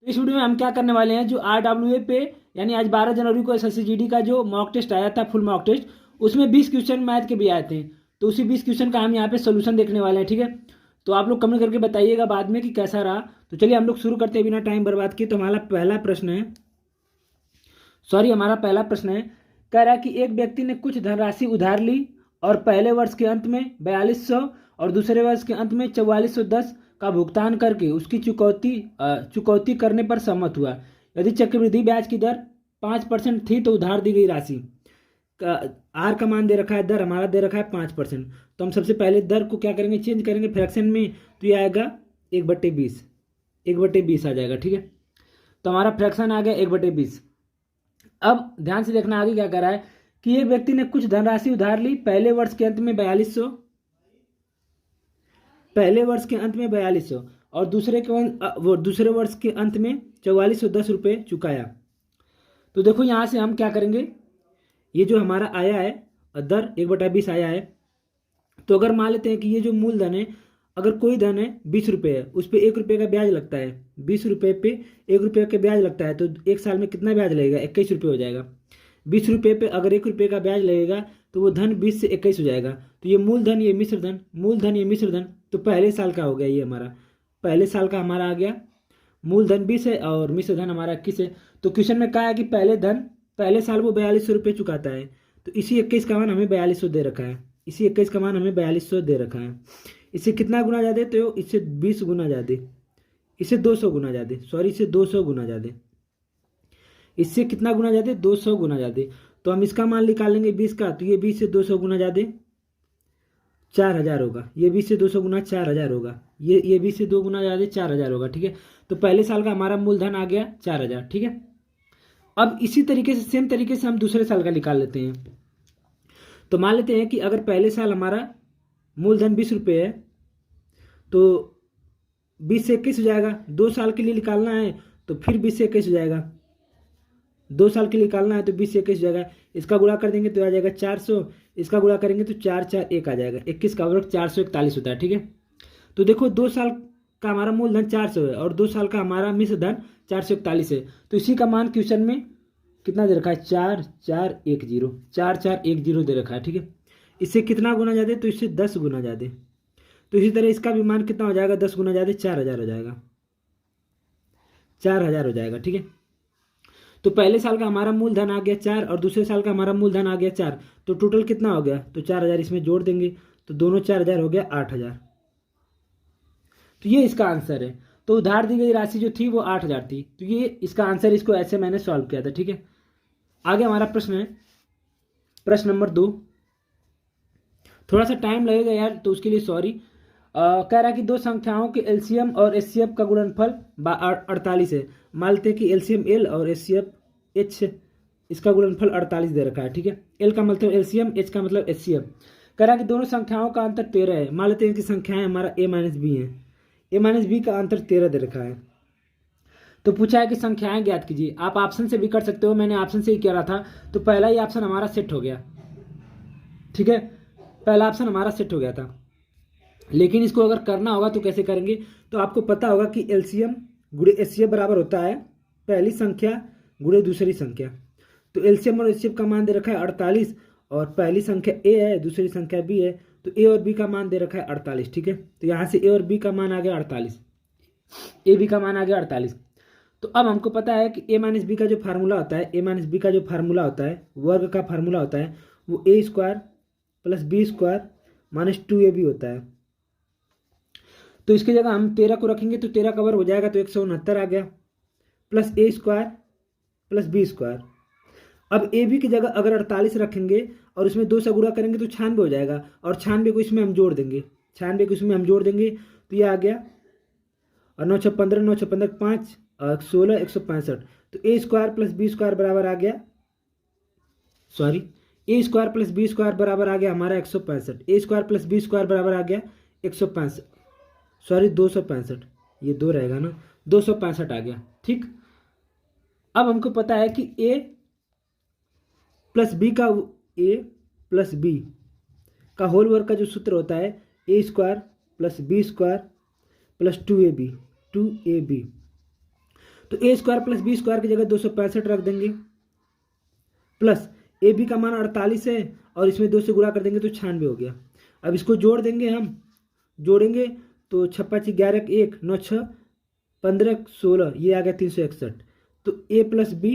तो इस वीडियो में हम क्या करने वाले हैं, जो RWA पे यानी आज 12 जनवरी को SSCGD का जो मॉक टेस्ट आया था, फुल मॉक टेस्ट, उसमें 20 क्वेश्चन मैथ के भी आए थे। तो उसी 20 क्वेश्चन का हम यहाँ पे सोल्यूशन देखने वाले हैं, ठीक है। तो आप लोग कमेंट करके बताइएगा बाद में कि कैसा रहा। तो चलिए हम लोग शुरू करते हैं बिना टाइम बर्बाद किए। तो हमारा पहला प्रश्न है, कह रहा है कि एक व्यक्ति ने कुछ धनराशि उधार ली और पहले वर्ष के अंत में 4200 और दूसरे वर्ष के अंत में 4410 का भुगतान करके उसकी चुकौती करने पर सहमत हुआ। यदि चक्रवृद्धि ब्याज की दर 5% थी तो उधार दी गई राशि का आर का मान दे रखा है, दर हमारा दे रखा है 5%। तो हम सबसे पहले दर को क्या करेंगे, चेंज करेंगे फ्रैक्शन में। तो ये आएगा 1/20, 1/20 आ जाएगा, ठीक है। तो हमारा फ्रैक्शन आ गया 1/20। अब ध्यान से देखना आगे क्या कर रहा है कि एक व्यक्ति ने कुछ धनराशि उधार ली पहले वर्ष के अंत में 4200 और दूसरे वर्ष के अंत में 4410 रुपये चुकाया। तो देखो यहाँ से हम क्या करेंगे, ये जो हमारा आया है दर 1/20 आया है। तो अगर मान लेते हैं कि ये जो मूलधन है, अगर कोई धन है 20 रुपये है, उस पर 1 रुपये का ब्याज लगता है, 20 रुपये पे 1 रुपये का ब्याज लगता है, तो एक साल में कितना ब्याज लगेगा, 21 रुपये हो जाएगा। 20 रुपये पे अगर 1 रुपये का ब्याज लगेगा तो वो धन 20 से 21 हो जाएगा। तो ये मूलधन, ये मिश्र धन, तो पहले साल का हो गया। ये हमारा पहले साल का हमारा आ गया। मूलधन 20 है और मिश्र धन हमारा 21 है। तो क्वेश्चन में कहा है कि पहले साल वो 4200 रुपये चुकाता है। तो इसी 21 का मान हमें 4200 दे रखा है, इसी 21 का मान हमें 4200 दे रखा है। इससे कितना गुना ज़्यादा, तो इससे 20 गुना ज़्यादा, इससे 200 गुना ज़्यादा, सॉरी इससे 200 गुना ज़्यादा, इससे कितना गुना ज़्यादा, 200 गुना ज़्यादा। तो हम इसका मान निकाल लेंगे 20 का, तो ये 20 से 200 गुना ज़्यादा 4000 होगा। ये 20 से 200 गुना 4000 होगा। ये 20 से 2 गुना ज़्यादा 4000 होगा, ठीक है। तो पहले साल का हमारा मूलधन आ गया 4000, ठीक है। अब इसी तरीके से सेम तरीके से हम दूसरे साल का निकाल लेते हैं। तो मान लेते हैं कि अगर पहले साल हमारा मूलधन 20 रुपये है तो 20 से 21 हो जाएगा। 2 साल के लिए निकालना है तो फिर 20 से 21 हो जाएगा। 2 साल के लिए निकालना है तो 20 से 21 हो जाएगा। इसका गुणा कर देंगे तो आ जाएगा 400, इसका गुणा करेंगे तो 4 4 1 आ जाएगा। 21 का वर्ग 441 होता है, ठीक है। तो देखो 2 साल का हमारा मूलधन 400 है और 2 साल का हमारा मिश्र धन 441 है। तो इसी का मान क्वेश्चन में कितना दे रखा है, 4410 दे रखा है, ठीक है। इससे कितना गुना ज़्यादा, तो इससे 10 गुना ज़्यादा। तो इसी तरह इसका भी मान कितना हो जाएगा, 10 गुना ज़्यादा 4000 हो जाएगा, 4000 हो जाएगा, ठीक है। तो पहले साल का हमारा मूलधन आ गया 4 और दूसरे साल का हमारा मूलधन आ गया 4। तो टोटल कितना हो गया, तो 4000 इसमें जोड़ देंगे तो दोनों 4000 हो गया 8000। तो ये इसका आंसर है। तो उधार दी गई राशि जो थी वो 8000 थी। तो ये इसका आंसर, इसको ऐसे मैंने सॉल्व किया था, ठीक है। आगे हमारा प्रश्न है प्रश्न नंबर 2। थोड़ा सा टाइम लगेगा यार, तो उसके लिए सॉरी। कह रहा है कि दो संख्याओं के एलसीएम और एचसीएफ का गुणनफल 48 है। मान लेते हैं कि एलसीएम एल और एचसीएफ एच, इसका गुणनफल 48 दे रखा है, ठीक है। एल का मतलब एलसीएम, एच का मतलब एचसीएफ। कह रहा है कि दोनों संख्याओं का अंतर 13 है। मान लेते हैं कि संख्याएं हमारा ए माइनस बी है, ए माइनस बी का अंतर 13 दे रखा है। तो पूछा है कि संख्याएं ज्ञात कीजिए। आप ऑप्शन से भी कर सकते हो, मैंने ऑप्शन से ही किया था। तो पहला ही ऑप्शन हमारा सेट हो गया, ठीक है। पहला ऑप्शन हमारा सेट हो गया था। लेकिन इसको अगर करना होगा तो कैसे करेंगे, तो आपको पता होगा कि एलसीएम गुणे एचसीएफ बराबर होता है पहली संख्या गुणे दूसरी संख्या। तो एलसीएम और एचसीएफ का मान दे रखा है 48 और पहली संख्या ए है, दूसरी संख्या बी है। तो ए और बी का मान दे रखा है 48, ठीक है। तो यहाँ से ए और बी का मान आ गया 48, ए बी का मान आ गया 48। तो अब हमको पता है कि ए माइनस बी का जो फार्मूला होता है, ए माइनस बी का जो फार्मूला होता है, वर्ग का फार्मूला होता है, वो A square plus B square minus 2ab होता है। तो इसकी जगह हम 13 को रखेंगे तो 13 का वर्ग हो जाएगा, तो 169 आ गया, प्लस ए स्क्वायर प्लस बी स्क्वायर। अब ए बी की जगह अगर 48 रखेंगे और उसमें 2 से गुणा करेंगे तो 96 हो जाएगा, और 96 को इसमें हम जोड़ देंगे, 96 को इसमें हम जोड़ देंगे तो ये आ गया, और 9 6 15, 9 6 15 5 और 16 165। तो A square plus B square बराबर आ गया, सॉरी ए स्क्वायर प्लस बी स्क्वायर बराबर आ गया हमारा 165। ए स्क्वायर प्लस बी स्क्वायर बराबर आ गया 165, सॉरी 265, ये 2 रहेगा ना, 265 आ गया, ठीक। अब हमको पता है कि ए प्लस बी का होल वर्ग का जो सूत्र होता है, A square plus B square plus 2ab। तो A square plus B square की जगह 265 रख देंगे, प्लस ए बी का मान 48 है और इसमें 2 से गुणा कर देंगे तो 96 हो गया। अब इसको जोड़ देंगे, हम जोड़ेंगे तो 6×5 = 11, 1 9 6 15 16, ये आ गया 361। तो ए प्लस बी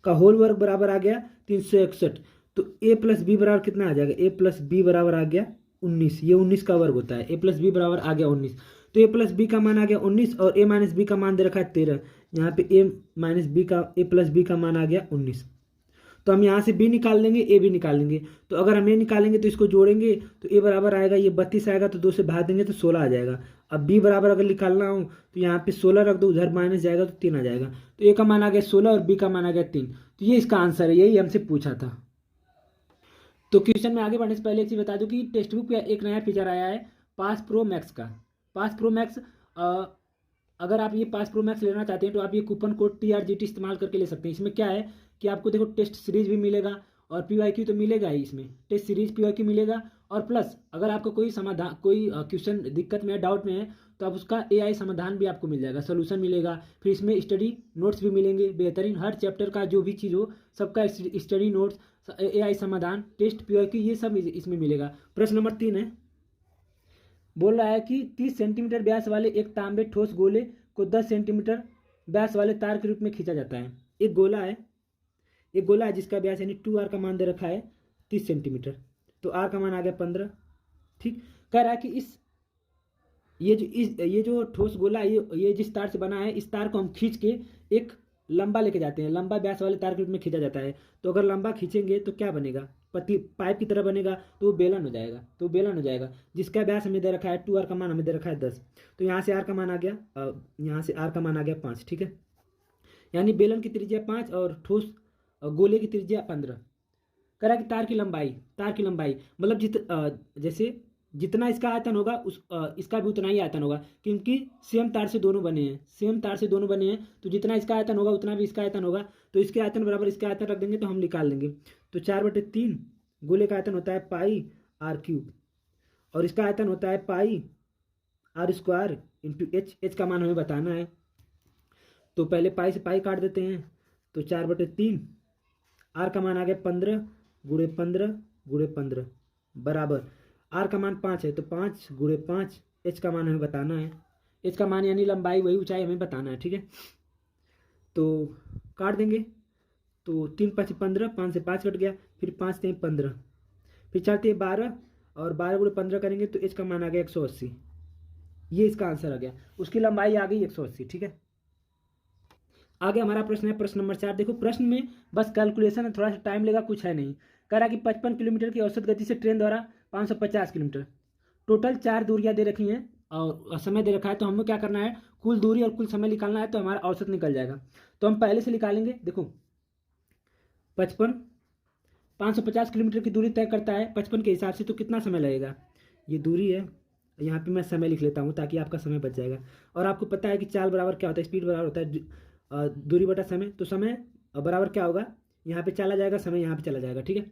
का होल वर्ग बराबर आ गया 361। तो ए प्लस बी बराबर कितना आ जाएगा, ए प्लस बी बराबर आ गया 19। ये 19 का वर्ग होता है, ए प्लस बी बराबर आ गया 19। तो ए प्लस बी का मान आ गया 19 और ए माइनस बी का मान दे रखा है 13। यहाँ पे ए माइनस बी का ए प्लस बी का मान आ गया 19। तो हम यहाँ से बी निकाल लेंगे, ए भी निकाल लेंगे। तो अगर हम ए निकालेंगे तो इसको जोड़ेंगे तो ए बराबर आएगा, ये 32 आएगा तो 2 से भाग देंगे तो 16 आ जाएगा। अब बी बराबर अगर निकालना हो तो यहाँ पे 16 रख दो, उधर माइनस जाएगा तो 3 आ जाएगा। तो ए का मान आ गया 16 और बी का मान आ गया 3। तो ये इसका आंसर है, यही हमसे पूछा था। तो क्वेश्चन में आगे बढ़ने से पहले एक चीज़ बता दूं कि टेक्स्ट बुक पे एक नया फीचर आया है पास प्रो मैक्स का। पास प्रो मैक्स, अगर आप ये पास प्रो मैक्स लेना चाहते हैं तो आप ये कूपन कोड TRGT इस्तेमाल करके ले सकते हैं। इसमें क्या है कि आपको देखो टेस्ट सीरीज भी मिलेगा और PYQ तो मिलेगा ही, इसमें टेस्ट सीरीज PYQ मिलेगा। और प्लस अगर आपको कोई समाधान, कोई क्वेश्चन दिक्कत में है, डाउट में है, तो आप उसका AI समाधान भी आपको मिल जाएगा, सोल्यूशन मिलेगा। फिर इसमें स्टडी नोट्स भी मिलेंगे बेहतरीन, हर चैप्टर का जो भी चीज़ हो सबका स्टडी नोट्स, AI समाधान, टेस्ट PYQ, ये सब इसमें मिलेगा। प्रश्न नंबर 3 है, बोल रहा है कि 30 सेंटीमीटर व्यास वाले एक तांबे ठोस गोले को 10 सेंटीमीटर व्यास वाले तार के रूप में खींचा जाता है। एक गोला है, एक गोला है जिसका व्यास यानी 2r का मान दे रखा है 30 सेंटीमीटर। तो r का मान आ गया 15। ठीक, कह रहा है कि ये जो ठोस गोला है, ये जिस तार से बना है, इस तार को हम खींच के एक लंबा लेके जाते हैं, लंबा व्यास वाले तार के रूप में खींचा जाता है। तो अगर लंबा खींचेंगे तो क्या बनेगा, पति पाइप की तरह बनेगा, तो वो बेलन हो जाएगा। तो बेलन हो जाएगा जिसका व्यास हमें दे रखा है 2r का मान हमें दे रखा है 10। तो यहाँ से r का मान आ गया, यहाँ से r का मान आ गया 5। ठीक है, यानी बेलन की त्रिज्या 5 और ठोस गोले की त्रिज्या 15। करा कि तार की लंबाई मतलब जैसे जितना इसका आयतन होगा इसका भी उतना ही आयतन होगा, क्योंकि सेम तार से दोनों बने हैं, सेम तार से दोनों बने हैं। तो जितना इसका आयतन होगा उतना भी इसका आयतन होगा। तो इसके आयतन बराबर इसका आयतन रख देंगे तो हम निकाल लेंगे। तो 4/3 गोले का आयतन होता है πr³ और इसका आयतन होता है πr² × h का मान हमें बताना है। तो पहले पाई से पाई काट देते हैं। तो 4/3 r का मान आ गया 15 × 15 × 15 बराबर r का मान 5 है, तो 5 × 5 h का मान हमें बताना है। h का मान यानी लंबाई, वही ऊंचाई हमें बताना है। ठीक है, तो काट देंगे। तो 3×5 = 15, 5 से 5 कट गया, फिर 5 से 15, फिर 4 से 12 और 12 × 15 करेंगे तो h का मान आ गया 180। ये इसका आंसर आ गया, उसकी लंबाई आ गई 180। ठीक है, आगे हमारा प्रश्न है प्रश्न नंबर 4। देखो प्रश्न में बस कैलकुलेशन है, थोड़ा सा टाइम लेगा, कुछ है नहीं। कह रहा कि 55 किलोमीटर की औसत गति से ट्रेन द्वारा 550 किलोमीटर, टोटल 4 दूरियां दे रखी हैं और समय दे रखा है। तो हमें क्या करना है, कुल दूरी और कुल समय निकालना है, तो हमारा औसत निकल जाएगा। तो हम पहले से निकालेंगे। देखो 550 किलोमीटर की दूरी तय करता है 55 के हिसाब से, तो कितना समय लगेगा, ये दूरी है, यहाँ पे मैं समय लिख लेता हूँ ताकि आपका समय बच जाएगा। और आपको पता है कि चाल बराबर क्या होता है, स्पीड बराबर होता है दूरी बटा समय। तो समय बराबर क्या होगा, यहाँ पे चला जाएगा, समय यहाँ पे चला जाएगा। ठीक है,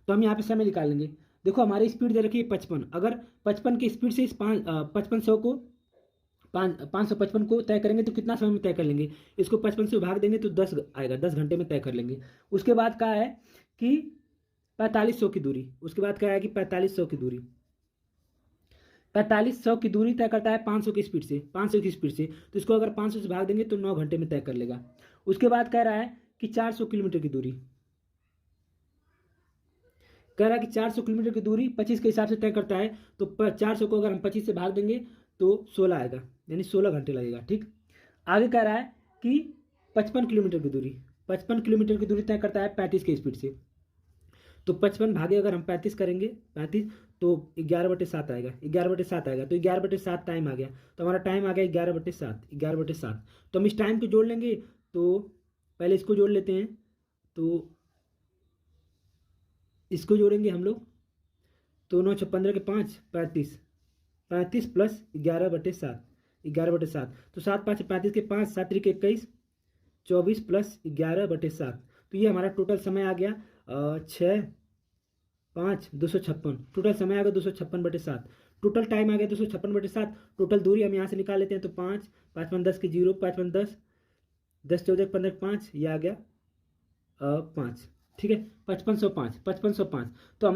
तो हम यहाँ पे समय निकाल लेंगे। देखो हमारी स्पीड दे रखी है 55, अगर 55 की स्पीड से इस 5500 को 555 को तय करेंगे तो कितना समय में तय कर लेंगे, इसको 55 से भाग देंगे तो 10 आएगा, 10 घंटे में तय कर लेंगे। उसके बाद क्या है कि 4500 की दूरी, उसके बाद क्या है कि 4500 की दूरी, 4500 की दूरी तय करता है 500 की स्पीड से, 500 की स्पीड से। तो इसको अगर 500 से भाग देंगे तो 9 घंटे में तय कर लेगा। उसके बाद कह रहा है कि 400 किलोमीटर की दूरी, कह रहा है कि 400 किलोमीटर की दूरी 25 के हिसाब से तय करता है। तो 400 को अगर हम 25 से भाग देंगे तो 16 आएगा, यानी 16 घंटे लगेगा। ठीक, आगे कह रहा है कि 55 किलोमीटर की दूरी, 55 किलोमीटर की दूरी तय करता है 35 की स्पीड से। तो 55 भागे अगर हम 35 करेंगे, 35 तो 11/7 आएगा, 11/7 आएगा। तो 11/7 टाइम आ गया, तो हमारा टाइम आ गया 11/7, 11/7। तो हम इस टाइम को जोड़ लेंगे। तो पहले इसको जोड़ लेते हैं, तो इसको जोड़ेंगे हम लोग। तो 9 × 15 के 5 35, 35 प्लस 11/7, 11/7। तो 7 × 5 = 35 के 5, 7 × 3 = 21, 24 प्लस 11/7। तो ये हमारा टोटल समय आ गया 6 5 256। टोटल समय आ गया 256/7। टोटल टाइम आ गया 256/7। टोटल दूरी हम यहाँ से निकाल लेते हैं। तो 5 5 5 10 की 0, 5 5 10 10 14 15 5, ये आ गया 5, ठीक है। 5505, 5505। तो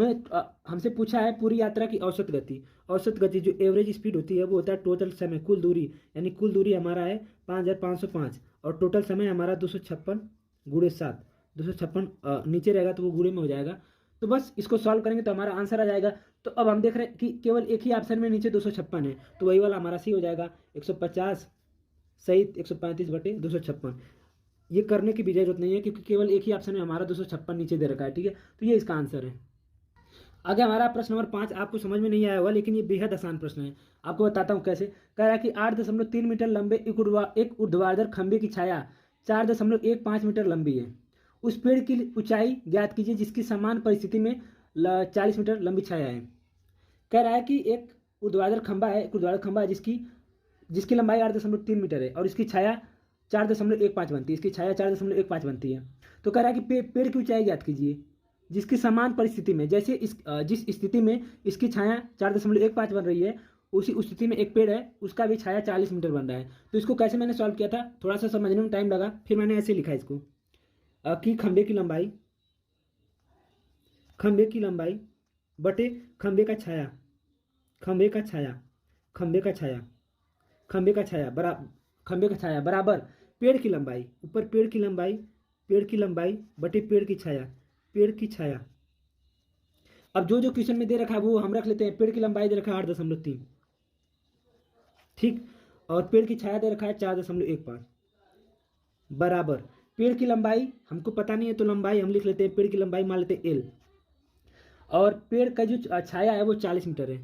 हमसे पूछा है पूरी यात्रा की औसत गति। औसत गति जो एवरेज स्पीड होती है वो होता है टोटल समय, कुल दूरी, यानी कुल दूरी हमारा है 5505 और टोटल समय हमारा 256 गुणे 7, 256 नीचे रहेगा तो वो गुणे में हो जाएगा। तो बस इसको सॉल्व करेंगे तो हमारा आंसर आ जाएगा। तो अब हम देख रहे हैं कि केवल एक ही ऑप्शन में नीचे 256 है, तो वही वाला हमारा सही हो जाएगा। 150 सहित 135/256। ये करने की भी जरूरत नहीं है क्योंकि केवल एक ही ऑप्शन में हमारा 256 नीचे दे रखा है, ठीक है। तो ये इसका आंसर है। आगे हमारा प्रश्न नंबर 5 आपको समझ में नहीं आया होगा, लेकिन ये बेहद आसान प्रश्न है। आपको बताता हूँ कैसे। कह रहा है कि 8.3 मीटर लंबे एक ऊर्ध्वाधर खंभे की छाया 4.15 मीटर लंबी है। उस पेड़ की ऊंचाई ज्ञात कीजिए जिसकी समान परिस्थिति में 40 मीटर लंबी छाया है। कह रहा है कि एक ऊर्ध्वाधर खंभा है, एक ऊर्ध्वाधर खंभा है जिसकी लंबाई 8.3 मीटर है और इसकी छाया 4.15 बनती है, इसकी छाया 4.15 बनती है। तो कह रहा है कि पेड़ की ऊंचाई ज्ञात कीजिए जिसकी समान परिस्थिति में, जैसे जिस स्थिति में इसकी छाया 4.15 बन रही है, उसी स्थिति में एक पेड़ है उसका भी छाया 40 मीटर बन रहा है। तो इसको कैसे मैंने सॉल्व किया था, थोड़ा सा समझने में टाइम लगा, फिर मैंने ऐसे लिखा इसको कि खंभे की लंबाई बटे खंभे का छाया, खंभे का छाया, खंभे का छाया, खंभे का छाया बराबर पेड़ की लंबाई, ऊपर पेड़ की लंबाई बटे पेड़ की छाया। अब जो क्वेश्चन में दे रखा है वो हम रख लेते हैं। पेड़ की लंबाई दे रखा है 8.3, ठीक, और पेड़ की छाया दे रखा है 4.15 बराबर पेड़ की लंबाई हमको पता नहीं है तो लंबाई हम लिख लेते हैं, पेड़ की लंबाई मान लेते हैं L, और पेड़ का जो छाया है वो 40 मीटर है।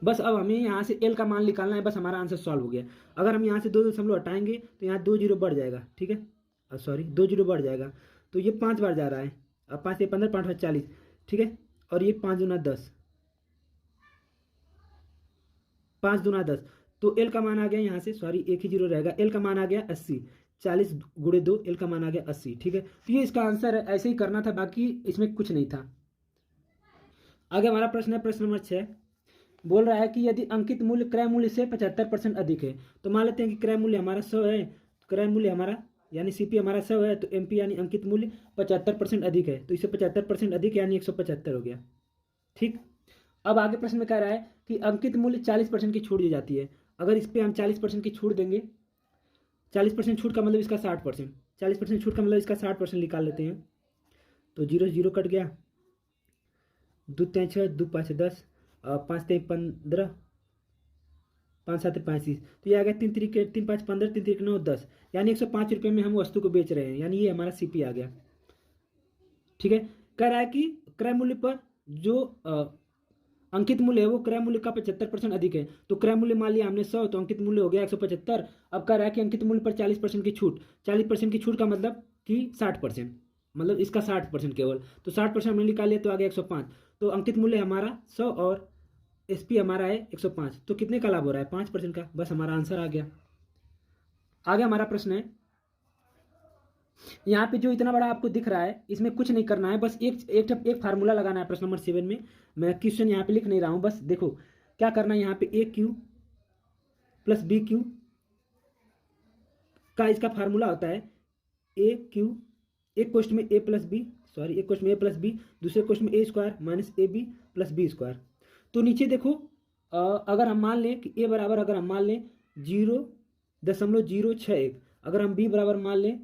बस अब हमें यहाँ से L का मान निकालना है, बस हमारा आंसर सॉल्व हो गया। अगर हम यहाँ से 2 दशमलव हटाएंगे तो यहाँ 2 जीरो बढ़ जाएगा, ठीक है, सॉरी 2 जीरो बढ़ जाएगा, तो ये 5 बार जा रहा है। अब 5 से 15, 5 40, ठीक है, और ये 5 दूना 10, 5 दूना 10, तो L का मान आ गया यहाँ से, सॉरी एक ही जीरो रहेगा, L का मान आ गया 80, 40 गुणे 2, L का मान आ गया 80, ठीक है। तो ये इसका आंसर है, ऐसे ही करना था, बाकी इसमें कुछ नहीं था। आगे हमारा प्रश्न है प्रश्न नंबर 6। बोल रहा है कि यदि अंकित मूल्य क्रय मूल्य से 75% अधिक है, तो मान लेते हैं कि क्रय मूल्य हमारा 100 है, क्रय मूल्य हमारा यानी सीपी हमारा 100 है, तो एमपी यानी अंकित मूल्य 75% अधिक है, तो इसे 75% अधिक यानी 175 हो गया, ठीक। अब आगे प्रश्न में कह रहा है कि अंकित मूल्य 40% की छूट दी जाती है। अगर इस पर हम 40% की छूट देंगे, 40% छूट का मतलब इसका 60%, 40% छूट का मतलब इसका 60% निकाल लेते हैं, तो 0 0 कट गया, 2 3 6, 2 5 10, 5 3 15, 5 7 35, तो ये आ गया 3 3 5 15, 3 3 9 10, यानी 105 रुपये में हम वस्तु को बेच रहे हैं, यानी ये हमारा सीपी आ गया, ठीक है। कह रहा है कि क्रय मूल्य पर जो अंकित मूल्य है वो क्रय मूल्य का 75% अधिक है। तो क्रय मूल्य मान लिया हमने 100, तो अंकित मूल्य हो गया 175। अब कह रहा है कि अंकित मूल्य पर 40% की छूट, 40% की छूट का मतलब कि 60%, मतलब इसका 60% केवल, तो 60% हमने निकाल लिया तो आ गया 105। तो अंकित मूल्य हमारा 100 और एसपी हमारा है 105, तो कितने का लाभ हो रहा है, 5% का, बस हमारा आंसर आ गया। आगे हमारा प्रश्न है, यहाँ पे जो इतना बड़ा आपको दिख रहा है इसमें कुछ नहीं करना है, बस एक फार्मूला लगाना है। प्रश्न नंबर 7 में मैं क्वेश्चन यहाँ पे लिख नहीं रहा हूँ, बस देखो क्या करना है। यहाँ पे ए क्यू प्लस बी क्यू का इसका फार्मूला होता है ए क्यू, एक क्वेश्चन में ए प्लस बी, सॉरी एक क्वेश्चन में ए प्लस बी, दूसरे क्वेश्चन में A square minus A B plus B square. तो नीचे देखो अगर हम मान लें कि ए बराबर, अगर हम मान लें 0.061, अगर हम बी बराबर मान लें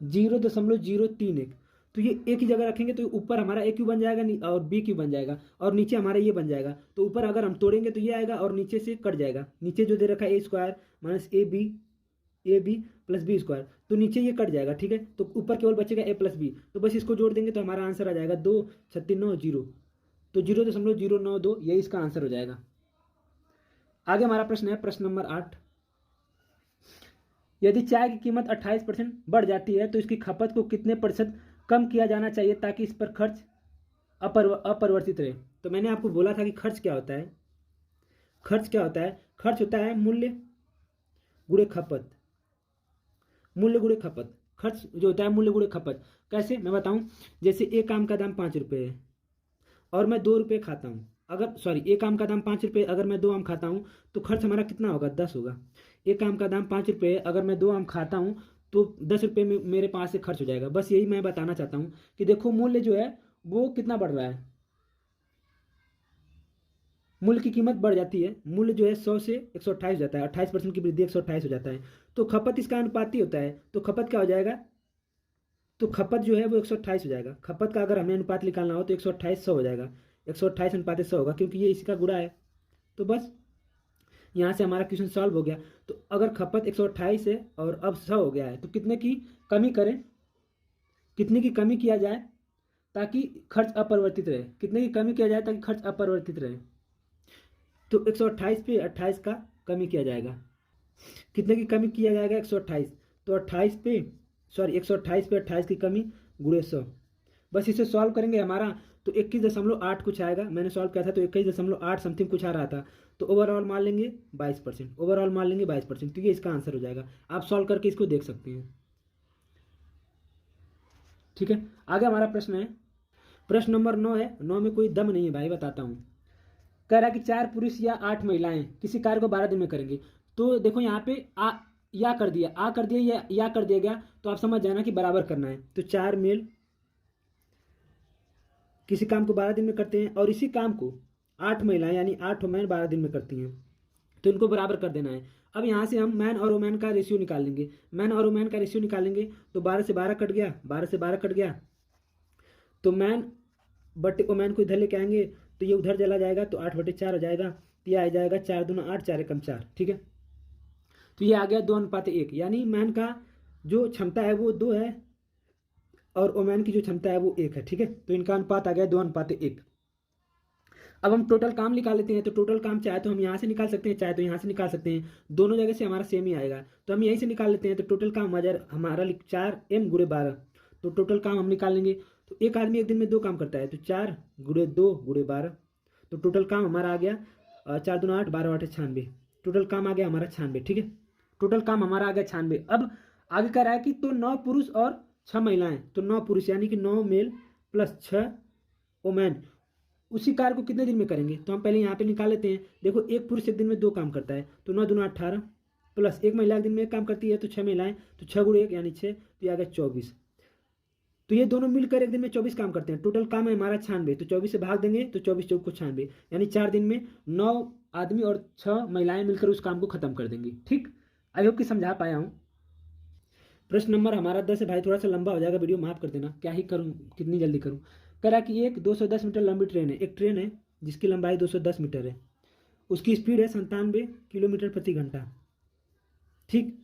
0.031, तो ये एक ही जगह रखेंगे तो ऊपर हमारा ए क्यू बन जाएगा और बी क्यू बन जाएगा, और नीचे हमारा ये बन जाएगा। तो ऊपर अगर हम तोड़ेंगे तो ये आएगा और नीचे से कट जाएगा, नीचे जो दे रखा है A square minus A B plus B square, तो नीचे ये कट जाएगा, ठीक है। तो ऊपर केवल बचेगा ए प्लस बी, तो बस इसको जोड़ देंगे तो हमारा आंसर आ जाएगा 2.3690, तो 0.092, यही इसका आंसर हो जाएगा। आगे हमारा प्रश्न है प्रश्न नंबर 8। यदि चाय की कीमत 28% बढ़ जाती है तो इसकी खपत को कितने प्रतिशत कम किया जाना चाहिए ताकि इस पर खर्च अपरिवर्तित रहे। तो मैंने आपको बोला था कि खर्च क्या होता है, खर्च क्या होता है, खर्च होता है मूल्य गुणे खपत, मूल्य गुणे खपत, खर्च जो होता है मूल्य गुणे खपत। कैसे मैं बताऊं, जैसे एक आम का दाम 5 रुपये है और मैं 2 रुपये खाता हूं, अगर सॉरी एक आम का दाम 5 रुपये, अगर मैं 2 आम खाता हूं तो खर्च हमारा कितना होगा, 10 होगा। एक आम का दाम 5 रुपये है, अगर मैं 2 आम खाता हूँ तो 10 रुपये में मेरे पास से खर्च हो जाएगा। बस यही मैं बताना चाहता हूँ कि देखो मूल्य जो है वो कितना बढ़ रहा है, मूल्य की कीमत बढ़ जाती है। मूल्य जो है 100 से 128 हो जाता है, 28% की वृद्धि 128 हो जाता है। तो खपत इसका अनुपाती होता है, तो खपत क्या हो जाएगा, तो खपत जो है वो 128 हो जाएगा। खपत का अगर हमें अनुपात निकालना हो तो 128 100 हो जाएगा, 128 अनुपात 100 होगा, क्योंकि ये इसका गुणा है। तो बस यहाँ से हमारा क्वेश्चन सॉल्व हो गया। तो अगर खपत 128 है और अब 100 हो गया है, तो कितने की कमी करें, कितने की कमी किया जाए ताकि खर्च अपरिवर्तित रहे, कितने की कमी किया जाए ताकि खर्च अपरिवर्तित रहे। तो 128 पे 28 का कमी किया जाएगा, कितने की कमी किया जाएगा, 128। तो 28 पे, सॉरी 128 पे 28 की कमी गुणे 100। बस इसे सॉल्व करेंगे हमारा तो 21.8 कुछ आएगा। मैंने सॉल्व किया था तो 21.8 समथिंग कुछ आ रहा था। तो ओवरऑल मान लेंगे 22%, ओवरऑल मान लेंगे 22%, तो ये इसका आंसर हो जाएगा। आप सॉल्व करके इसको देख सकते हैं। ठीक है, आगे हमारा प्रश्न है, प्रश्न नंबर 9 है। 9 में कोई दम नहीं है भाई, बताता हूँ। कह रहा है कि 4 पुरुष या 8 महिलाएं किसी कार्य को 12 दिन में करेंगे। तो देखो यहाँ पे या कर दिया, आ कर दिया या कर दिया गया, तो आप समझ जाना कि बराबर करना है। तो 4 मेल किसी काम को 12 दिन में करते हैं और इसी काम को 8 महिलाएं यानी 8 वुमेन 12 दिन में करती हैं, तो इनको बराबर कर देना है। अब यहाँ से हम मैन और वुमेन का रेशियो निकालेंगे, मैन और वुमेन का रेशियो निकालेंगे। तो 12 से 12 कट गया, 12 से 12 कट गया, तो मैन बटे वुमेन को इधर लेके आएंगे तो ये उधर चला जाएगा, तो 8/4 हो जाएगा। तो ये आ जाएगा 4 दूना 8, 4 एकम 4। ठीक है, तो ये आ गया 2:1, यानी मैन का जो क्षमता है वो 2 है और वुमेन की जो क्षमता है वो 1 है। ठीक है, तो इनका अनुपात आ गया 2:1। अब हम टोटल काम निकाल लेते हैं। तो टोटल काम चाहे तो हम यहाँ से निकाल सकते हैं, चाहे तो यहाँ से निकाल सकते हैं, दोनों जगह से हमारा सेम ही आएगा। तो हम यहीं से निकाल लेते हैं। तो टोटल काम हमारा 4m गुणे 12, तो टोटल काम हम निकाल लेंगे। तो एक आदमी एक दिन में 2 काम करता है, तो 4 गुणे 2 गुणे 12, तो टोटल काम हमारा आ गया 4 दूना 8, 12 8 96, टोटल काम आ गया हमारा 96। ठीक है, टोटल काम हमारा आ गया 96। अब आगे कह रहा है कि तो 9 पुरुष और 6 महिलाएं, तो 9 पुरुष यानी कि 9 मेल प्लस 6 वुमेन उसी कार्य को कितने दिन में करेंगे। तो हम पहले यहाँ पे निकाल लेते हैं। देखो एक पुरुष एक दिन में 2 काम करता है, तो 9 दूना 18 प्लस एक महिला एक दिन में 1 काम करती है, तो 6 महिलाएं, तो 6 गुणे 1 यानी 6, तो ये आ गया 24। तो ये दोनों मिलकर एक दिन में 24 काम करते हैं। टोटल काम है हमारा 96, तो 24 से भाग देंगे तो 24 चौक को 96, यानी 4 दिन में 9 आदमी और 6 महिलाएं मिलकर उस काम को खत्म कर देंगी। ठीक, आई होप कि समझा पाया हूँ। प्रश्न नंबर हमारा 10 है भाई, थोड़ा सा लंबा हो जाएगा वीडियो, माफ कर देना, क्या ही करूँ, कितनी जल्दी करूँ। कह रहा कि एक 210 मीटर लंबी ट्रेन है, एक ट्रेन है जिसकी लंबाई 210 मीटर है, उसकी स्पीड है 97 किलोमीटर प्रति घंटा। ठीक,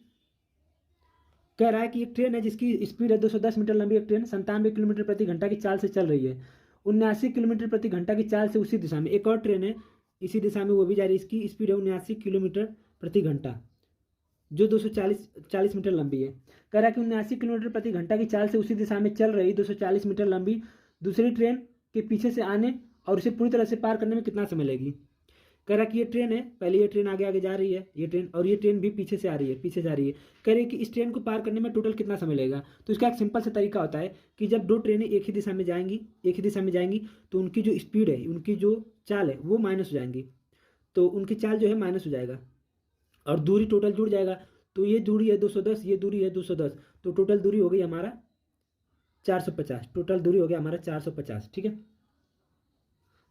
कह रहा है कि एक ट्रेन है जिसकी स्पीड है 210 मीटर लंबी, एक ट्रेन 97 किलोमीटर प्रति घंटा की चाल से चल रही है, 79 किलोमीटर प्रति घंटा की चाल से उसी दिशा में एक और ट्रेन है इसी दिशा में, वो भी जा रही है, इसकी स्पीड है 79 किलोमीटर प्रति घंटा जो 240 मीटर लंबी है। कह रहा है कि 79 किलोमीटर प्रति घंटा की चाल से उसी दिशा में चल रही 240 मीटर लंबी दूसरी ट्रेन के पीछे से आने और उसे पूरी तरह से पार करने में कितना समय लगेगी। कह रहा है कि ये ट्रेन है, पहले ये ट्रेन आगे आगे जा रही है, ये ट्रेन, और ये ट्रेन भी पीछे से आ रही है, पीछे से आ रही है। कह रही है कि इस ट्रेन को पार करने में टोटल कितना समय लगेगा। तो इसका एक सिंपल सा तरीका होता है कि जब 2 ट्रेनें एक ही दिशा में जाएंगी तो उनकी जो स्पीड है, उनकी जो चाल है वो माइनस हो जाएंगी, तो उनकी चाल जो है माइनस हो जाएगा और दूरी टोटल जुड़ जाएगा। तो ये दूरी है 210, ये दूरी है 210, तो टोटल दूरी हो गई हमारा 450, टोटल दूरी हो गया हमारा 450। ठीक है,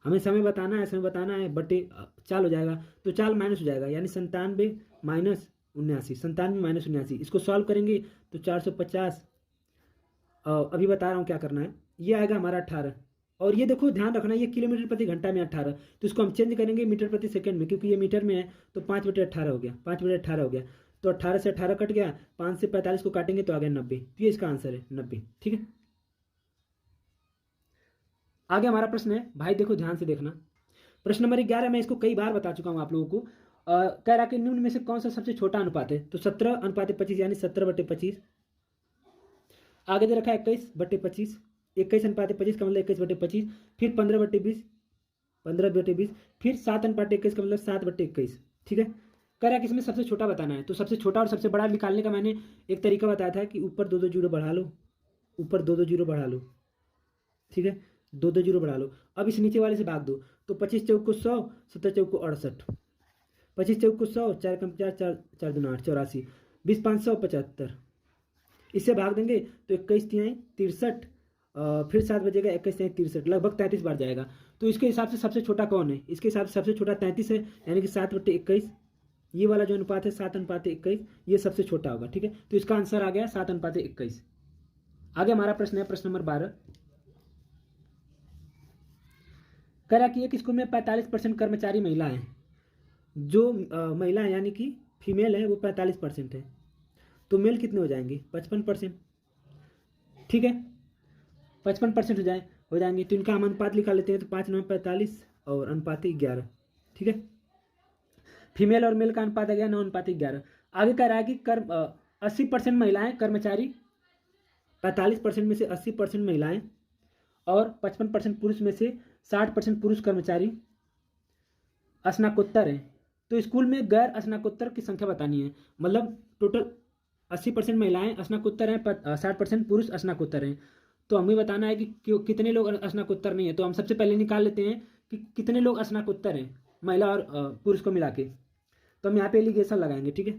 हमें समय बताना है, समय बताना है, बटे चाल हो जाएगा, तो चाल माइनस हो जाएगा, यानी 97 माइनस 79, 97 माइनस 79, इसको सॉल्व करेंगे तो 450, अभी बता रहा हूँ क्या करना है, ये आएगा हमारा 18। और ये देखो ध्यान रखना, ये किलोमीटर प्रति घंटा में 18, तो इसको हम चेंज करेंगे मीटर प्रति सेकंड में, क्योंकि ये मीटर में है, तो 5/18 हो गया, 5/18 हो गया। तो 18 से 18 कट गया, 5 से 45 को काटेंगे तो आ गया 90, तो ये इसका आंसर है 90। ठीक है, आगे हमारा प्रश्न है भाई, देखो ध्यान से देखना, प्रश्न नंबर 11, मैं इसको कई बार बता चुका हूं आप लोगों को। कह रहा कि निम्न में से कौन सा सबसे छोटा अनुपात है। तो 17:25 यानी 17/25। आगे दे रखा है 21/25, 21:25 का मतलब 21/25, फिर 15/20, 15/20, फिर 7:21 का मतलब 7/21। ठीक है, कह रहा है कि इसमें सबसे छोटा बताना है। तो सबसे छोटा और सबसे बड़ा निकालने का मैंने एक तरीका बताया था कि ऊपर 2 2 जीरो बढ़ा लो, ऊपर 2 2 जीरो बढ़ा लो। ठीक है, 2 2 जीरो बढ़ा लो। अब इस नीचे वाले से भाग दो, तो 25 चौक को 100, 17 चौक को 68, 25 चौक को 100, 4 कम 4, 4 4 दूना 8, 84, 20 500 75। इससे भाग देंगे तो 21 तिहाई 63, फिर 7 बजेगा, 21 तिहाई 63, लगभग 33 बार जाएगा। तो इसके हिसाब से सबसे छोटा कौन है? इसके हिसाब से सबसे छोटा 33 है, यानी कि 7/21। ये वाला जो अनुपात है 7/21, ये सबसे छोटा होगा। ठीक है, तो इसका आंसर आ गया 7/21। आगे हमारा प्रश्न है प्रश्न नंबर 12। कह रहा कि एक स्कूल में 45% कर्मचारी महिला हैं। जो महिला है यानी कि फीमेल है वो 45% है, तो मेल कितने हो जाएंगे? 55%। ठीक है, 55% हो जाएंगे। तो इनका हम अनुपात निकाल लेते हैं। तो 5 9 45 और अनुपाती 11। ठीक है, फीमेल और मेल का अनुपात आ गया 9:11। आगे कह रहा है कि 80% महिलाएं कर्मचारी, 45% में से 80% महिलाएं और 55% पुरुष में से 60% पुरुष कर्मचारी स्नातकोत्तर हैं। तो स्कूल में गैर स्नातकोत्तर की संख्या बतानी है। मतलब टोटल 80% महिलाएं स्नातकोत्तर हैं, 60% पुरुष स्नातकोत्तर हैं। तो हमें बताना है कि कितने लोग स्नातकोत्तर नहीं है। तो हम सबसे पहले निकाल लेते हैं कि कितने लोग स्नातकोत्तर हैं महिला और पुरुष को मिला के। तो हम यहाँ पे एलिगेशन लगाएंगे। ठीक है,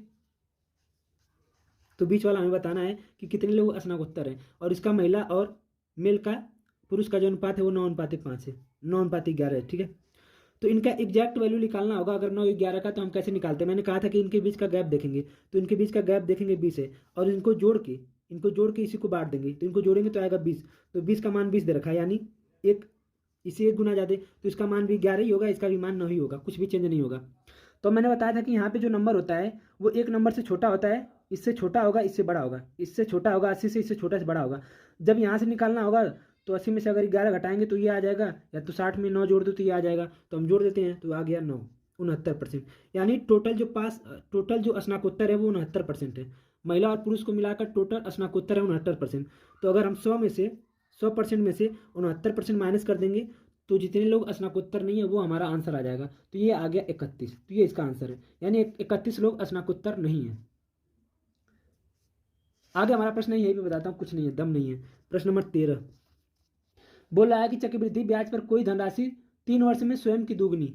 तो बीच वाला हमें बताना है कि कितने लोग स्नातकोत्तर हैं, और इसका महिला और मेल का, पुरुष का जो अनुपात है वो 9:5 है, 9:11 है। ठीक है, तो इनका एग्जैक्ट वैल्यू निकालना होगा। अगर 9:11 का, तो हम कैसे निकालते हैं? मैंने कहा था कि इनके बीच का गैप देखेंगे। तो इनके बीच का गैप देखेंगे 20 है, और इनको जोड़ के इसी को बांट देंगे। तो इनको जोड़ेंगे तो आएगा 20। तो 20 का मान 20 दे रखा है, यानी एक इसे 1 गुना ज़्यादा, तो इसका मान भी 11 ही होगा, इसका भी मान 9 ही होगा, कुछ भी चेंज नहीं होगा। तो मैंने बताया था कि यहाँ पे जो नंबर होता है वो एक नंबर से छोटा होता है, इससे छोटा होगा, इससे बड़ा होगा, इससे छोटा होगा 80 से, इससे छोटा से बड़ा होगा। जब यहाँ से निकालना होगा तो 80 में से अगर 11 घटाएंगे तो ये आ जाएगा, या तो 60 में 9 जोड़ दो तो ये आ जाएगा। तो हम जोड़ देते हैं, तो आ गया 9, 69%। यानी टोटल जो स्नातकोत्तर है वो 69% है। महिला और पुरुष को मिलाकर टोटल स्नातकोत्तर है 69%। तो अगर हम 100% में से 69% माइनस कर देंगे तो जितने लोग स्नातकोत्तर नहीं है वो हमारा आंसर आ जाएगा। तो ये आ गया 31। तो ये इसका आंसर है, यानी 31 लोग स्नातकोत्तर नहीं है। आगे हमारा प्रश्न यही पे बताता हूँ, कुछ नहीं है, दम नहीं है। प्रश्न नंबर 13 बोल रहा है कि चक्रवृद्धि ब्याज पर कोई धनराशि 3 वर्ष में स्वयं की दुगनी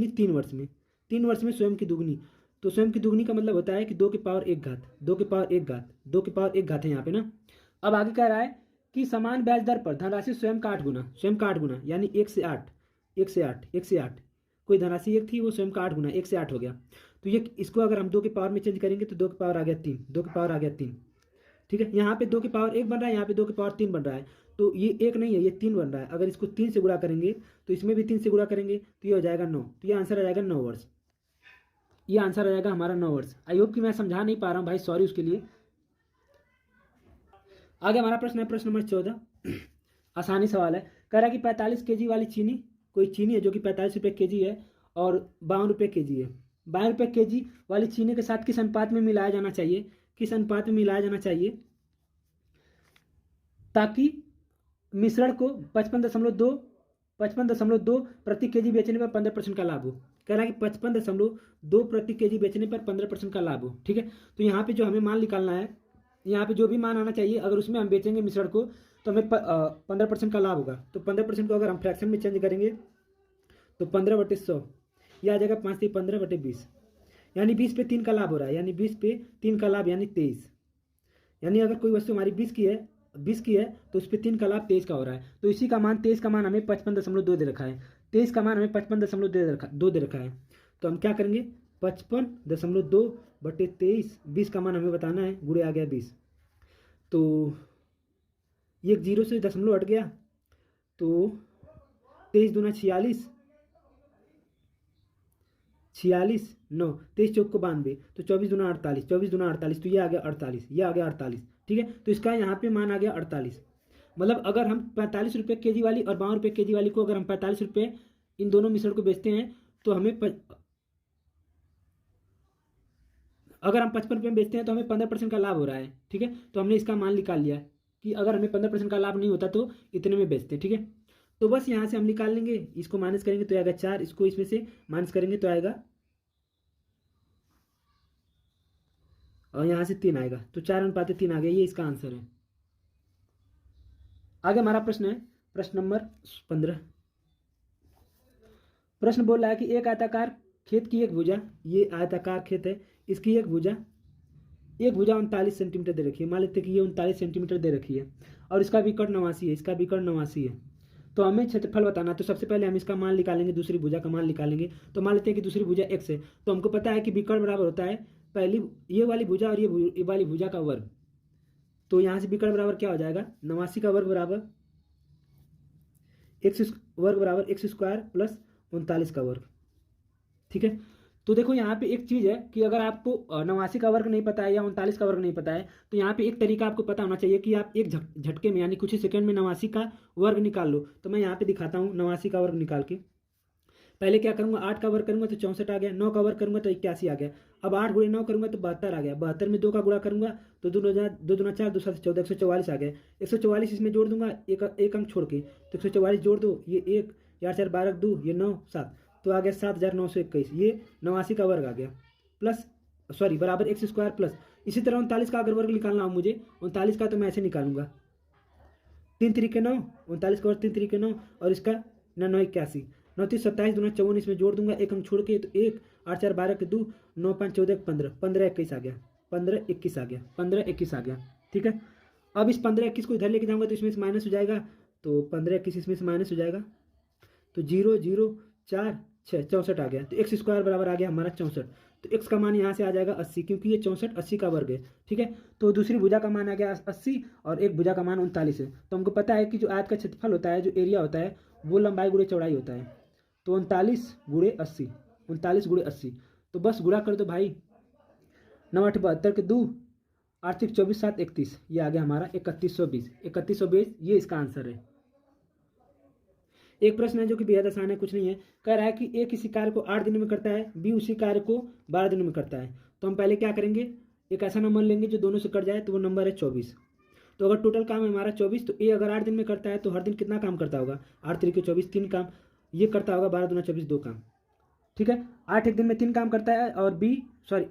3 वर्ष में, 3 वर्ष में स्वयं की दुगनी। तो स्वयं की दुगनी का मतलब होता है कि 2 की पावर 1 घात, 2 की पावर 1 घात, 2 की पावर 1 घात है यहाँ पे ना। अब आगे कह रहा है कि समान ब्याज दर पर धनराशि स्वयं का 8 गुना, यानी 1 से 8, 1 से 8, 1 से 8। कोई धनराशि 1 थी, वो स्वयं का 8 गुना, 1 से 8 हो गया। तो ये इसको अगर हम 2 की पावर में चेंज करेंगे तो 2 की पावर आ गया 3, 2 की पावर आ गया 3। ठीक है, यहाँ पे 2 की पावर 1 बन रहा है, यहाँ पे 2 की पावर 3 बन रहा है। तो ये 1 नहीं है, ये 3 बन रहा है। अगर इसको 3 से गुणा करेंगे तो इसमें भी 3 से गुणा करेंगे तो ये हो जाएगा 9। तो ये आंसर आ जाएगा 9 वर्ष। ये आंसर आ जाएगा हमारा 9 वर्ष। आई होप कि मैं समझा नहीं पा रहा हूँ भाई, सॉरी उसके लिए। आगे हमारा प्रश्न है प्रश्न नंबर 14। आसानी सवाल है। कह रहा है कि 45 kg वाली चीनी, कोई चीनी है जो कि 45 रुपये kg है और 52 रुपये kg है। 52 रुपये kg वाली चीनी के साथ किस अनुपात में मिलाया जाना चाहिए? किस अनुपात में मिलाया जाना चाहिए ताकि मिश्रण को 55.2 प्रति केजी बेचने पर 15% का लाभ हो। कह रहा है कि 55.2 प्रति केजी बेचने पर 15% का लाभ हो। ठीक है, तो यहाँ पे जो हमें मान निकालना है, यहाँ पे जो भी मान आना चाहिए, अगर उसमें हम बेचेंगे मिश्रण को तो हमें 15% का लाभ होगा। तो 15% को अगर हम फ्रैक्शन में चेंज करेंगे तो 15/100, यह आ जाएगा 5 से 15/20, यानी 20 पे 3 का लाभ हो रहा है, यानी 20 पे 3 का लाभ यानी 23। यानी अगर कोई वस्तु हमारी 20 की है तो उस पर 3 का लाभ 23 का हो रहा है। तो इसी का मान 23 का मान हमें 55.2 दे रखा है। 23 का मान हमें 55.2 दे रखा है। तो हम क्या करेंगे, 55.2/23, 20 का मान हमें बताना है, गुणे आ गया 20। तो ये 0 से दशमलव हट गया, तो 23 दूना 46, 9, 23 चौक को 92, तो 24 दूना 48, 24 दूना 48, तो ये आ गया 48, ये आ गया 48। ठीक है, तो इसका यहाँ पे मान आ गया 48। मतलब अगर हम 45 रुपये केजी वाली और 52 रुपये केजी वाली को अगर हम 45 रुपये इन दोनों मिश्रण को बेचते हैं तो हमें अगर हम 55 रुपये में बेचते हैं तो हमें 15% का लाभ हो रहा है। ठीक है, तो हमने इसका मान निकाल लिया कि अगर हमें 15% का लाभ नहीं होता तो इतने में बेचते। ठीक है, तो बस यहाँ से हम निकाल लेंगे, इसको माइनस करेंगे तो आएगा 4, इसको इसमें से माइनस करेंगे तो आएगा, और यहाँ से 3 आएगा, तो 4:3 आ गया। ये इसका आंसर है। आगे हमारा प्रश्न है प्रश्न नंबर 15। प्रश्न बोल रहा है कि एक आयताकार खेत की एक भुजा, ये आयताकार खेत है, इसकी एक भुजा 39 सेंटीमीटर दे रखी है। मान लेते हैं कि ये 39 सेंटीमीटर दे रखी है और इसका विकर्ण 89 है, इसका विकर्ण 89 है। तो हमें क्षेत्रफल बताना, तो सबसे पहले हम इसका मान निकालेंगे, दूसरी भुजा का मान निकालेंगे। तो मान लेते हैं कि दूसरी भुजा x है, तो हमको पता है कि विकर्ण बराबर होता है पहली ये वाली भुजा और ये वाली भुजा का वर्ग। तो यहाँ से विकर्ण बराबर क्या हो जाएगा, 89 का वर्ग बराबर x स्क्वायर प्लस 39 का वर्ग। ठीक है, तो देखो यहाँ पे एक चीज़ है कि अगर आपको 89 का वर्ग नहीं पता है या 39 का वर्ग नहीं पता है, तो यहाँ पे एक तरीका आपको पता होना चाहिए कि आप एक झटके में यानी कुछ ही सेकंड में 89 का वर्ग निकाल लो। तो मैं यहाँ पे दिखाता हूँ 89 का वर्ग निकाल के। पहले क्या करूँगा, 8 का वर्ग करूँगा तो 64 आ गया, 9 का वर्ग करूँगा तो 81 आ गया। अब 8 गुणे 9 करूँगा तो 72 आ गया, 72 में 2 का गुणा करूँगा तो 2 दूना 4, 2 7 14, 144 आ गया। 144 इसमें जोड़ दूंगा, एक अंक छोड़ के, तो 144 जोड़ दो, ये 1 4 4 12 2, ये 9 7, तो आ गया 7921। ये 89 का वर्ग आ गया प्लस सॉरी बराबर x स्क्वायर प्लस। इसी तरह 39 का अगर वर्ग निकालना हो मुझे, 39 का तो मैं ऐसे निकालूंगा, 3 3 9, 39 का वर्ग 3 3 9 और इसका 9 81, 9 3 27 दूना 54, इसमें जोड़ दूंगा, एक अंक छोड़ के, तो 1 8 4 12 के 2, 9 5 14 15, 15 21 आ गया, 15 21 आ गया, 15 21 आ गया। ठीक है, अब इस 15 21 को इधर लेके जाऊंगा तो इसमें से माइनस हो जाएगा, तो 15 21 इसमें से माइनस हो जाएगा, तो 0 0 4 6 64 आ गया। तो x स्क्वायर बराबर आ गया हमारा 64। तो x का मान यहाँ से आ जाएगा 80, क्योंकि ये 64 80 का वर्ग है। ठीक है, तो दूसरी भुजा का मान आ गया 80 और एक भुजा का मान 39 है। तो हमको पता है कि जो आयत का क्षेत्रफल होता है, जो एरिया होता है, वो लंबाई गुणे चौड़ाई होता है। तो 39 गुणे 80, 39 गुणे 80, तो बस गुणा कर दो भाई, 9 8 72 के 2, 8 6 24 7 31, ये आ गया हमारा 3120। 3120 ये इसका आंसर है। एक प्रश्न है जो कि बेहद आसान है, कुछ नहीं है। कह रहा है कि ए किसी कार्य को 8 दिनों में करता है, बी उसी कार्य को 12 दिनों में करता है। तो हम पहले क्या करेंगे, एक ऐसा नंबर लेंगे जो दोनों से कट जाए, तो वो नंबर है 24। तो अगर टोटल काम है हमारा 24, तो ए अगर 8 दिन में करता है तो हर दिन कितना काम करता होगा, 8 तरीके 24 3 काम, ये करता होगा 12 दूना 24 2 काम। ठीक है, 8 एक दिन में 3 काम करता है और ए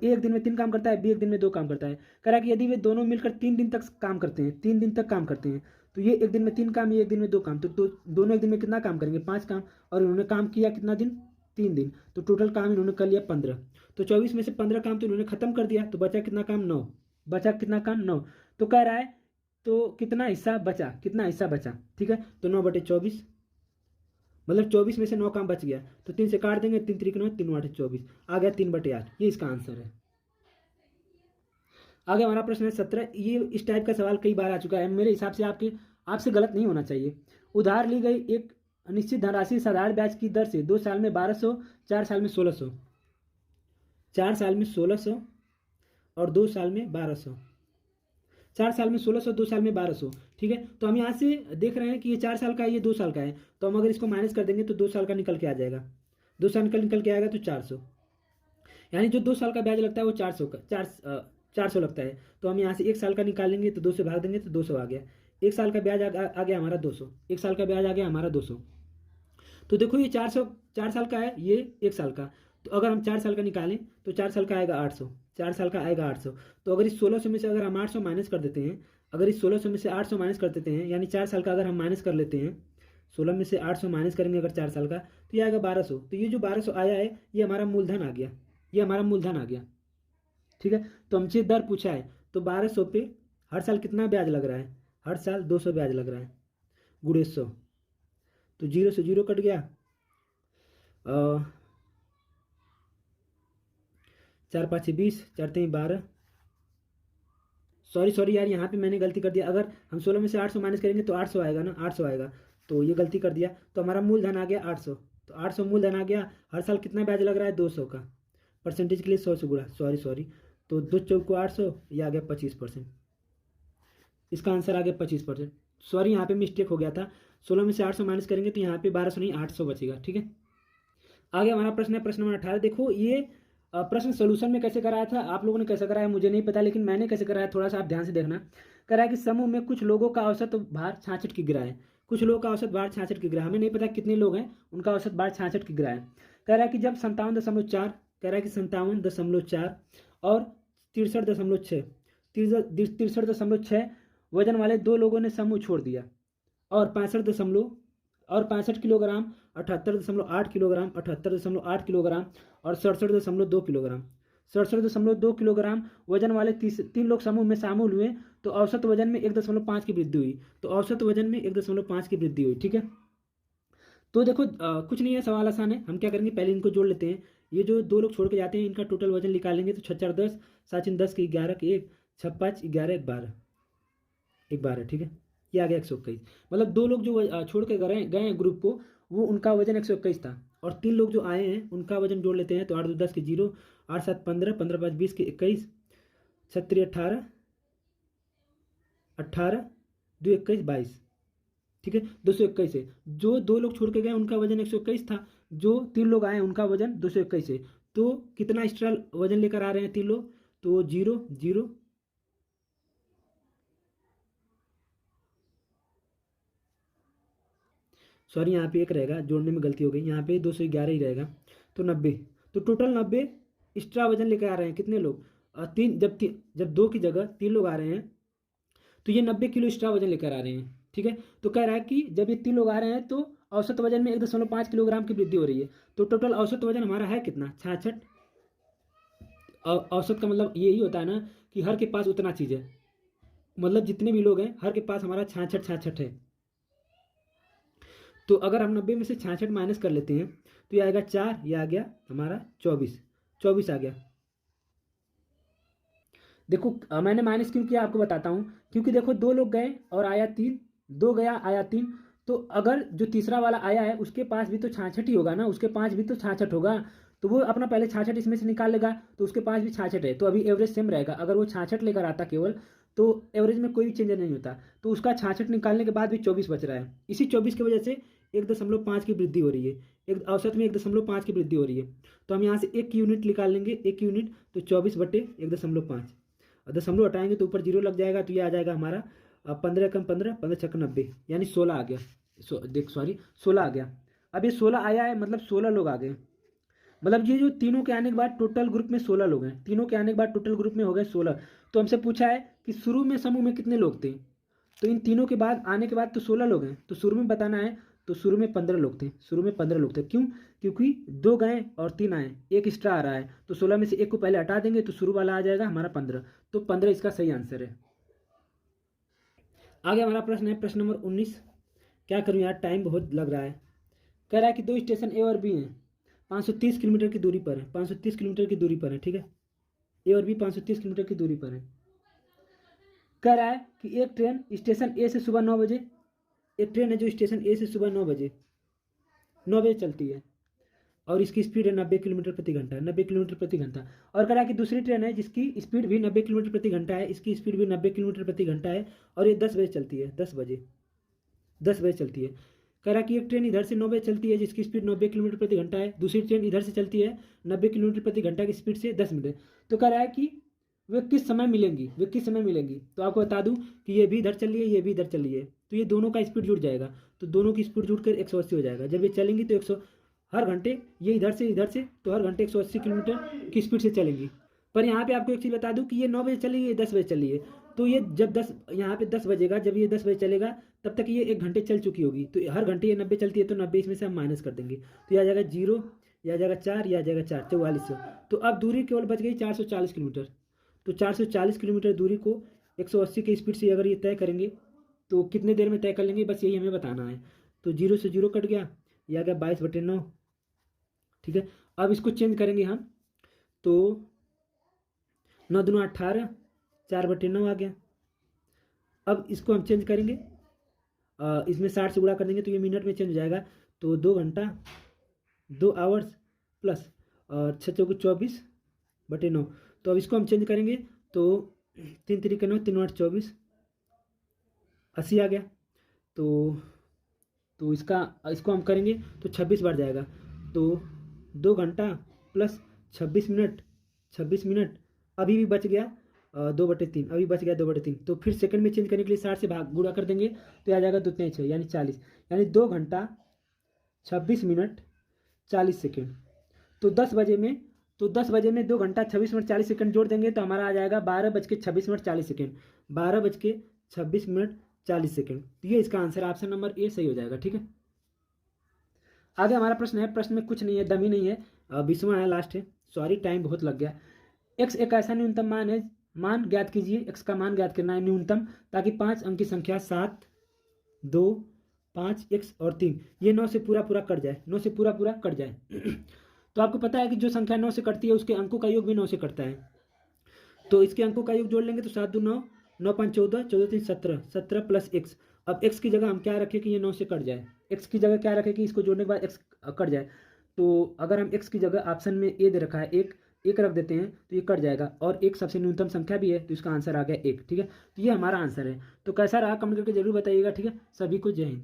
एक दिन में 3 काम करता है, बी एक दिन में 2 काम करता है। कह रहा है कि यदि वे दोनों मिलकर 3 दिन तक काम करते हैं, 3 दिन तक काम करते हैं, तो ये एक दिन में 3 काम, ये एक दिन में 2 काम, तो दोनों एक दिन में कितना काम करेंगे, 5 काम। और इन्होंने काम किया कितना दिन, 3 दिन, तो टोटल काम इन्होंने कर लिया 15। तो 24 में से 15 काम तो इन्होंने खत्म कर दिया, तो बचा कितना काम, 9। बचा कितना काम, 9। तो कह रहा है तो कितना हिस्सा बचा, कितना हिस्सा बचा। ठीक है, तो 9/24, मतलब 24 में से 9 काम बच गया, तो 3 से काट देंगे, 3 3 9, 3 8 24, आ गया 3/8। ये इसका आंसर है। आगे हमारा प्रश्न है 17। ये इस टाइप का सवाल कई बार आ चुका है, मेरे हिसाब से आपसे गलत नहीं होना चाहिए। उधार ली गई एक निश्चित धनराशि साधारण ब्याज की दर से 2 साल में 1200, 4 साल में 1600, 4 साल में 1600 और 2 साल में 1200, 4 साल में 1600, 2 साल में 1200। ठीक है, तो हम यहाँ से देख रहे हैं कि ये 4 साल का है, ये 2 साल का है, तो हम अगर इसको माइनस कर देंगे तो 2 साल का निकल के आ जाएगा, 2 साल निकल के आएगा तो 400, यानी जो 2 साल का ब्याज लगता है वो 400 लगता है। तो हम यहाँ से 1 साल का निकालेंगे तो 2 से भाग देंगे तो 200 आ गया। 1 साल का ब्याज आ गया हमारा 200, 1 साल का ब्याज आ गया हमारा 200। तो देखो ये 4 साल का है, ये 1 साल का, तो अगर हम 4 साल का निकालें तो 4 साल का आएगा 800, 4 साल का आएगा 800। तो अगर इस 1600 में से अगर हम 800 माइनस कर देते हैं, अगर इस 1600 में से 800 माइनस कर देते हैं, यानी 4 साल का अगर हम माइनस कर लेते हैं, 16 में से 800 माइनस करेंगे अगर 4 साल का, तो ये आएगा 1200। तो ये जो 1200 आया है, ये हमारा मूलधन आ गया, ये हमारा मूलधन आ गया। ठीक है, तो हमसे दर पूछा है, तो 1200 पे हर साल कितना ब्याज लग रहा है, हर साल 200 ब्याज लग रहा है, गुणे 100, तो 0 से 0 कट गया, 4 5 20, 4 3 12, सॉरी यार, यहाँ पे मैंने गलती कर दिया। अगर हम 16 में से 800 माइनस करेंगे तो 800 आएगा ना, 800 आएगा, तो ये गलती कर दिया। तो हमारा मूलधन आ गया 800, तो 800 मूलधन आ गया। हर साल कितना ब्याज लग रहा है, 200 का, परसेंटेज के लिए 100 से गुणा, सॉरी, तो 2 चौक को 800, ये आ गया 25%, इसका आंसर आ गया 25%। सॉरी यहाँ पे मिस्टेक हो गया था, 16 में से 800 माइनस करेंगे तो यहाँ पे 1200 नहीं 800 बचेगा। ठीक है, आगे हमारा प्रश्न है प्रश्न नंबर 18। देखो ये प्रश्न सोल्यूशन में कैसे कराया था, आप लोगों ने कैसे कराया मुझे नहीं पता, लेकिन मैंने कैसे कराया थोड़ा सा आप ध्यान से देखना। कह रहा है कि समूह में कुछ लोगों का औसत भार 66 किग्रा है, कुछ लोगों का औसत भार 66 किग्रा, हमें नहीं पता कितने लोग हैं, उनका औसत भार 66 किग्रा है। कह रहा है कि जब 57.4, कह रहा है कि 57.4 और 63.6, 63.6 वजन वाले 2 लोगों ने समूह छोड़ दिया और 65 और 65 किलोग्राम, 78.8 किलोग्राम, 78.8 किलोग्राम और 67.2 किलोग्राम। 67.2 किलोग्राम वजन वाले तीन लोग समूह में शामिल हुए, तो औसत वजन में 1.5 की वृद्धि हुई। तो औसत वजन में 1.5 की वृद्धि हुई। ठीक है, तो देखो कुछ नहीं है, सवाल आसान है। हम क्या करेंगे, पहले इनको जोड़ लेते हैं। ये जो दो लोग छोड़ के जाते हैं इनका टोटल वजन निकालेंगे, तो 6 4 10, 7 3 10 की 11 की 1, 6 5 11 1 12, 1 12। ठीक है, ये आ गया 121। मतलब दो लोग जो छोड़ के गए गए हैं ग्रुप को, वो उनका वजन 121 था। और तीन लोग जो आए हैं उनका वजन जोड़ लेते हैं, तो 8 2 10 की 0, 8 7 15, 15 5 20 की 21, 36 18, 18 2 21 22। ठीक है, 221 है। जो दो लोग छोड़ के गए उनका वजन 121 था, जो तीन लोग आए उनका वजन 221 है। तो कितना एक्स्ट्रा वजन लेकर आ रहे हैं तीन लोग, तो 0 0, सॉरी यहाँ पे एक रहेगा, जोड़ने में गलती हो गई, यहाँ पे 211 ही रहेगा, तो 90। तो टोटल 90 एक्स्ट्रा वजन लेकर आ रहे हैं कितने लोग, तीन। जब दो की जगह तीन लोग आ रहे हैं, तो ये 90 किलो एक्स्ट्रा वजन लेकर आ रहे हैं। ठीक है, तो कह रहा है कि जब ये तीन लोग आ रहे हैं तो औसत वजन में 1.5 किलोग्राम की वृद्धि हो रही है। तो टोटल औसत वजन हमारा है कितना, 66। औसत का मतलब यही होता है ना कि हर के पास उतना चीज़ है, मतलब जितने भी लोग हैं हर के पास हमारा 66 है। तो अगर हम 90 में से 66 माइनस कर लेते हैं, तो ये आएगा 4, ये आ गया हमारा 24, 24 आ गया। देखो मैंने माइनस क्यों किया आपको बताता हूँ, क्योंकि देखो दो लोग गए और आया तीन, दो गया आया तीन, तो अगर जो तीसरा वाला आया है उसके पास भी तो 66 ही होगा ना, उसके पास भी तो 66 होगा, तो वो अपना पहले 66 इसमें से निकाल लेगा, तो उसके पास भी 66 है, तो अभी एवरेज सेम रहेगा। अगर वो 66 लेकर आता केवल, तो एवरेज में कोई भी चेंज नहीं होता, तो उसका 66 निकालने के बाद भी 24 बच रहा है। इसी 24 की वजह से 1.5 की वृद्धि हो रही है, एक औसत में 1.5 की वृद्धि हो रही है। तो हम यहाँ से एक यूनिट निकाल लेंगे, एक यूनिट, तो 24/1.5, और दशमलव हटाएंगे तो ऊपर जीरो लग जाएगा, तो ये आ जाएगा हमारा 15 कम 15, 15 छक्का 90, यानी 16 आ गया। सॉरी 16 आ गया। अब ये 16 आया है, मतलब 16 लोग आ गए। मतलब ये जो तीनों के आने के बाद टोटल ग्रुप में 16 लोग हैं, तीनों के आने के बाद टोटल ग्रुप में हो गए 16। तो हमसे पूछा है कि शुरू में समूह में कितने लोग थे, तो इन तीनों के बाद आने के बाद तो 16 लोग हैं, तो शुरू में बताना है। तो शुरू में 15 लोग थे, शुरू में 15 लोग थे। क्यों, क्योंकि दो गए और तीन आए, एक एक्स्ट्रा आ रहा है, तो 16 में से एक को पहले हटा देंगे तो शुरू वाला आ जाएगा हमारा 15। तो 15 इसका सही आंसर है। आगे हमारा प्रश्न है, प्रश्न नंबर 19। क्या करूं यार, टाइम बहुत लग रहा है। कह रहा है कि दो स्टेशन ए और बी हैं, 530 किलोमीटर की दूरी पर है, 530 किलोमीटर की दूरी पर है। ठीक है, ए और बी 530 किलोमीटर की दूरी पर है। कह रहा है कि एक ट्रेन स्टेशन ए से सुबह 9 बजे, एक ट्रेन है जो स्टेशन ए से सुबह 9 बजे चलती है, और इसकी स्पीड है 90 किलोमीटर प्रति घंटा, 90 किलोमीटर प्रति घंटा। और कह रहा है कि दूसरी ट्रेन है जिसकी स्पीड भी 90 किलोमीटर प्रति घंटा है, इसकी स्पीड भी 90 किलोमीटर प्रति घंटा है, और ये 10 बजे चलती है, 10 बजे चलती है। कह रहा है कि एक ट्रेन इधर से 9 बजे चलती है जिसकी स्पीड 90 किलोमीटर प्रति घंटा है, दूसरी ट्रेन इधर से चलती है 90 किलोमीटर प्रति घंटा की स्पीड से 10 मिनट। तो कह रहा है कि वे किस समय मिलेंगी, वे किस समय मिलेंगी। तो आपको बता दूं कि ये भी इधर चल रही है, ये भी इधर चल रही है, तो ये दोनों का स्पीड जुड़ जाएगा, तो दोनों की स्पीड जुड़कर 180 हो जाएगा। जब ये चलेंगी तो 100 हर घंटे, ये इधर से तो हर घंटे 180 किलोमीटर की स्पीड से चलेंगी। पर यहाँ पे आपको एक चीज़ बता दूं कि ये 9 बजे चली है, ये 10 बजे चली है, तो ये जब 10 यहाँ पे 10 बजेगा, जब ये 10 बजे चलेगा तब तक ये 1 घंटे चल चुकी होगी, तो हर घंटे ये 90 चलती है, तो 90 इसमें से हम माइनस कर देंगे, तो यह आ जाएगा 0, यह आ जाएगा 4, यह आ जाएगा 4, 4400। तो अब दूरी केवल बच गई 440 किलोमीटर। तो 440 किलोमीटर दूरी को 180 की स्पीड से अगर ये तय करेंगे तो कितने देर में तय कर लेंगे, बस यही हमें बताना है। तो 0 से 0 कट गया, यह आ गया 22/9। ठीक है, अब इसको चेंज करेंगे हम, तो 9 दूना 18, 4/9 आ गया। अब इसको हम चेंज करेंगे, इसमें 60 से गुणा कर देंगे तो ये मिनट में चेंज हो जाएगा, तो 2 घंटा 2 आवर्स प्लस और 6 चौके 24/9। तो अब इसको हम चेंज करेंगे, तो 3 तरीके 9, 3 8 24, 80 आ गया। तो इसको हम करेंगे तो 26 बढ़ जाएगा, तो 2 घंटा प्लस 26 मिनट, 26 मिनट अभी भी बच गया 2/3, अभी बच गया 2/3। तो फिर सेकंड में चेंज करने के लिए 60 से भाग गुणा कर देंगे, तो आ जाएगा 2 3 6 यानी 40, यानी 2 घंटा 26 मिनट 40 सेकेंड। तो 10 बजे में 2 घंटा 26 मिनट 40 सेकंड जोड़ देंगे तो हमारा आ जाएगा 12:26 मिनट 40 सेकंड, 12:26 मिनट 40 सेकंड। तो ये इसका आंसर ऑप्शन नंबर ए सही हो जाएगा। ठीक है, आगे हमारा प्रश्न है, प्रश्न में कुछ नहीं है, दम ही नहीं है, 20वां है, लास्ट है, सॉरी टाइम बहुत लग गया। एक्स एक ऐसा न्यूनतम मान है, मान ज्ञात कीजिए, एक्स का मान ज्ञात करना है न्यूनतम, ताकि 5 अंक की संख्या 7, 2, 5, एक्स और 3 ये 9 से पूरा पूरा कट जाए, 9 से पूरा पूरा कट जाए। तो आपको पता है कि जो संख्या 9 से कटती है उसके अंकों का योग भी 9 से कटता है। तो इसके अंकों का योग जोड़ लेंगे तो 7 2 9, 9 5 14, 14 3 17, 17 प्लस एक्स। अब एक्स की जगह हम क्या रखें कि ये 9 से कट जाए, एक्स की जगह क्या रखें कि इसको जोड़ने के बाद एक्स कट जाए। तो अगर हम एक्स की जगह ऑप्शन में ए दे रखा है, एक एक रख देते हैं तो ये कट जाएगा, और एक सबसे न्यूनतम संख्या भी है तो इसका आंसर आ गया एक। ठीक है, तो ये हमारा आंसर है। तो कैसा रहा कमेंट करके जरूर बताइएगा। ठीक है, सभी को जय हिंद।